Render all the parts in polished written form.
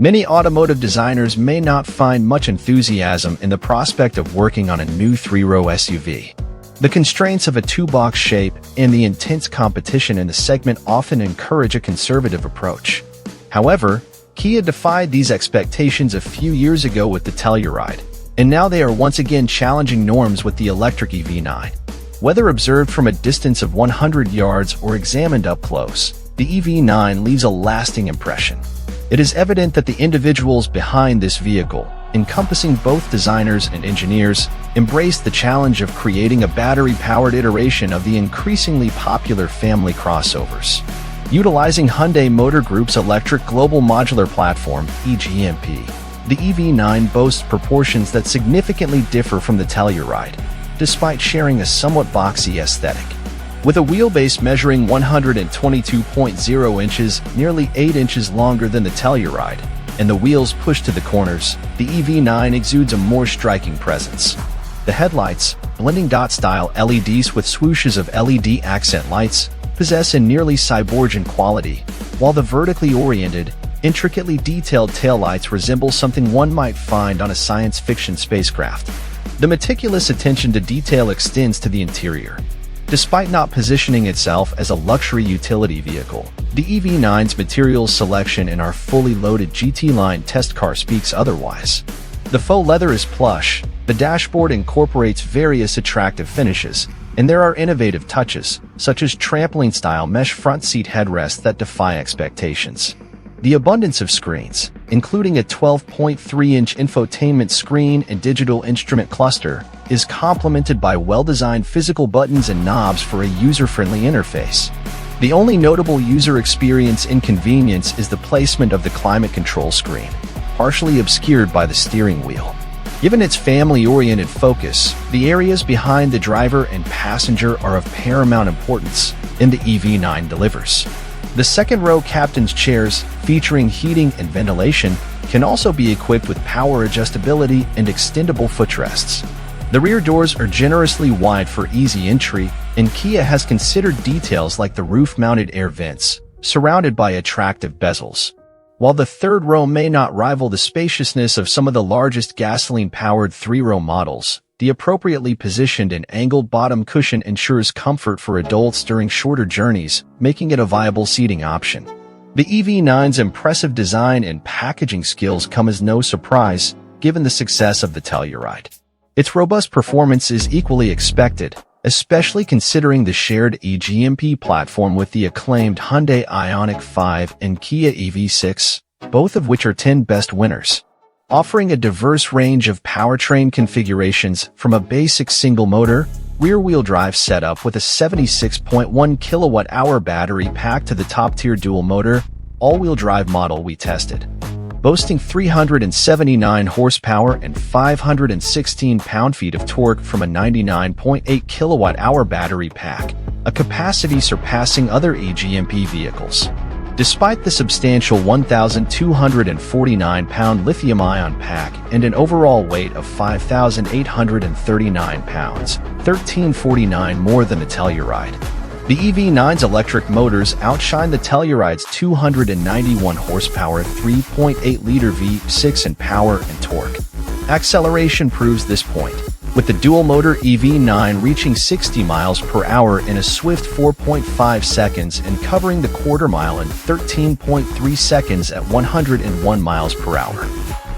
Many automotive designers may not find much enthusiasm in the prospect of working on a new three-row SUV. The constraints of a two-box shape and the intense competition in the segment often encourage a conservative approach. However, Kia defied these expectations a few years ago with the Telluride, and now they are once again challenging norms with the electric EV9. Whether observed from a distance of 100 yards or examined up close, the EV9 leaves a lasting impression. It is evident that the individuals behind this vehicle, encompassing both designers and engineers, embraced the challenge of creating a battery-powered iteration of the increasingly popular family crossovers. Utilizing Hyundai Motor Group's Electric Global Modular Platform (EGMP), the EV9 boasts proportions that significantly differ from the Telluride, despite sharing a somewhat boxy aesthetic. With a wheelbase measuring 122.0 inches, nearly 8 inches longer than the Telluride, and the wheels pushed to the corners, the EV9 exudes a more striking presence. The headlights, blending dot-style LEDs with swooshes of LED accent lights, possess a nearly cyborgian quality, while the vertically oriented, intricately detailed taillights resemble something one might find on a science fiction spacecraft. The meticulous attention to detail extends to the interior. Despite not positioning itself as a luxury utility vehicle, the EV9's materials selection in our fully loaded GT Line test car speaks otherwise. The faux leather is plush, the dashboard incorporates various attractive finishes, and there are innovative touches, such as trampoline-style mesh front seat headrests that defy expectations. The abundance of screens, including a 12.3-inch infotainment screen and digital instrument cluster, is complemented by well-designed physical buttons and knobs for a user-friendly interface. The only notable user experience inconvenience is the placement of the climate control screen, partially obscured by the steering wheel. Given its family-oriented focus, the areas behind the driver and passenger are of paramount importance, and the EV9 delivers. The second-row captain's chairs, featuring heating and ventilation, can also be equipped with power adjustability and extendable footrests. The rear doors are generously wide for easy entry, and Kia has considered details like the roof-mounted air vents, surrounded by attractive bezels. While the third row may not rival the spaciousness of some of the largest gasoline-powered three-row models, the appropriately positioned and angled bottom cushion ensures comfort for adults during shorter journeys, making it a viable seating option. The EV9's impressive design and packaging skills come as no surprise, given the success of the Telluride. Its robust performance is equally expected, especially considering the shared EGMP platform with the acclaimed Hyundai Ioniq 5 and Kia EV6, both of which are 10 best winners. Offering a diverse range of powertrain configurations from a basic single-motor, rear-wheel drive setup with a 76.1 kilowatt-hour battery pack to the top-tier dual-motor, all-wheel drive model we tested. Boasting 379 horsepower and 516 pound-feet of torque from a 99.8 kilowatt-hour battery pack, a capacity surpassing other EGMP vehicles. Despite the substantial 1,249-pound lithium-ion pack and an overall weight of 5,839 pounds, 1,349 more than the Telluride, the EV9's electric motors outshine the Telluride's 291 horsepower 3.8-liter V6 in power and torque. Acceleration proves this point, with the dual-motor EV9 reaching 60 miles per hour in a swift 4.5 seconds and covering the quarter-mile in 13.3 seconds at 101 miles per hour.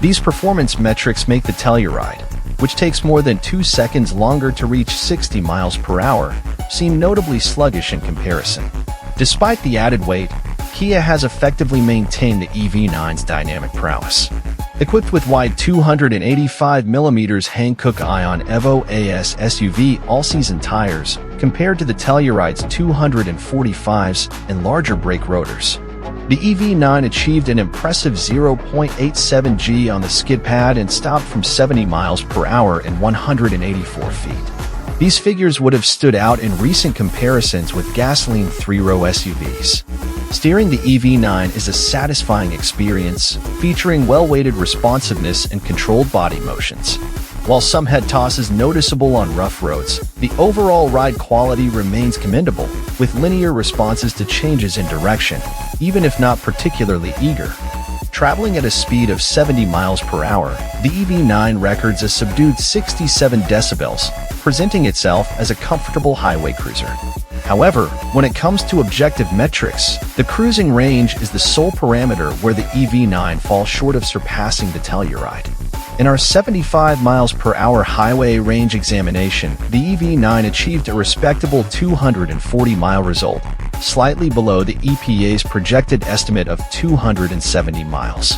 These performance metrics make the Telluride, which takes more than 2 seconds longer to reach 60 miles per hour, seem notably sluggish in comparison. Despite the added weight, Kia has effectively maintained the EV9's dynamic prowess. Equipped with wide 285mm Hankook Ion Evo AS SUV all-season tires, compared to the Telluride's 245s and larger brake rotors, the EV9 achieved an impressive 0.87 G on the skid pad and stopped from 70 miles per hour in 184 feet. These figures would have stood out in recent comparisons with gasoline three-row SUVs. Steering the EV9 is a satisfying experience, featuring well-weighted responsiveness and controlled body motions. While some head toss is noticeable on rough roads, the overall ride quality remains commendable, with linear responses to changes in direction, even if not particularly eager. Traveling at a speed of 70 miles per hour, the EV9 records a subdued 67 decibels, presenting itself as a comfortable highway cruiser. However, when it comes to objective metrics, the cruising range is the sole parameter where the EV9 falls short of surpassing the Telluride. In our 75 miles per hour highway range examination, the EV9 achieved a respectable 240-mile result, slightly below the EPA's projected estimate of 270 miles.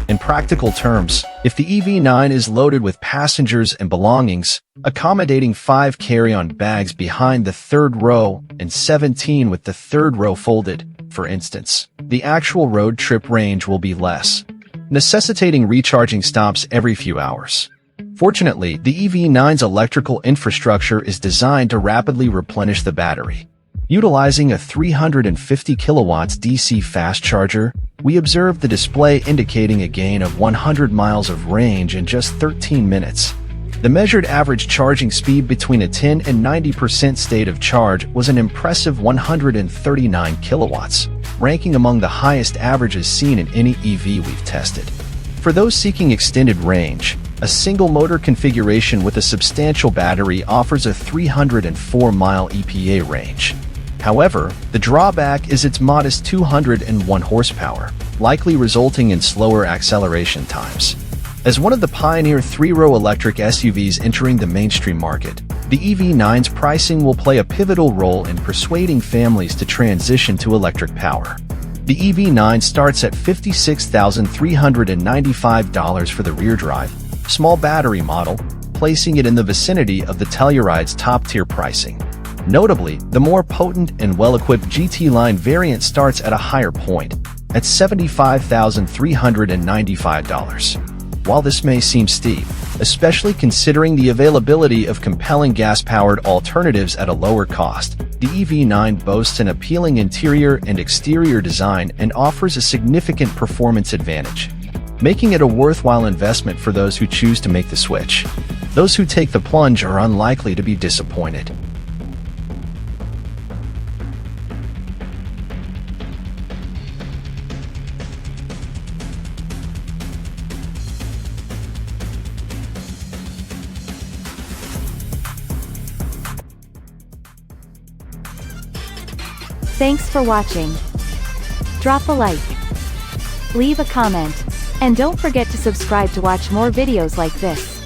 In practical terms, if the EV9 is loaded with passengers and belongings, accommodating 5 carry-on bags behind the third row and 17 with the third row folded, for instance, the actual road trip range will be less, necessitating recharging stops every few hours. Fortunately, the EV9's electrical infrastructure is designed to rapidly replenish the battery. Utilizing a 350 kilowatts DC fast charger, we observed the display indicating a gain of 100 miles of range in just 13 minutes. The measured average charging speed between a 10 and 90% state of charge was an impressive 139 kilowatts, ranking among the highest averages seen in any EV we've tested. For those seeking extended range, a single motor configuration with a substantial battery offers a 304-mile EPA range. However, the drawback is its modest 201 horsepower, likely resulting in slower acceleration times. As one of the pioneer three-row electric SUVs entering the mainstream market, the EV9's pricing will play a pivotal role in persuading families to transition to electric power. The EV9 starts at $56,395 for the rear-drive, small battery model, placing it in the vicinity of the Telluride's top-tier pricing. Notably, the more potent and well-equipped GT line variant starts at a higher point, at $75,395. While this may seem steep, especially considering the availability of compelling gas-powered alternatives at a lower cost, the EV9 boasts an appealing interior and exterior design and offers a significant performance advantage, making it a worthwhile investment for those who choose to make the switch. Those who take the plunge are unlikely to be disappointed. Thanks for watching. Drop a like, leave a comment, and don't forget to subscribe to watch more videos like this.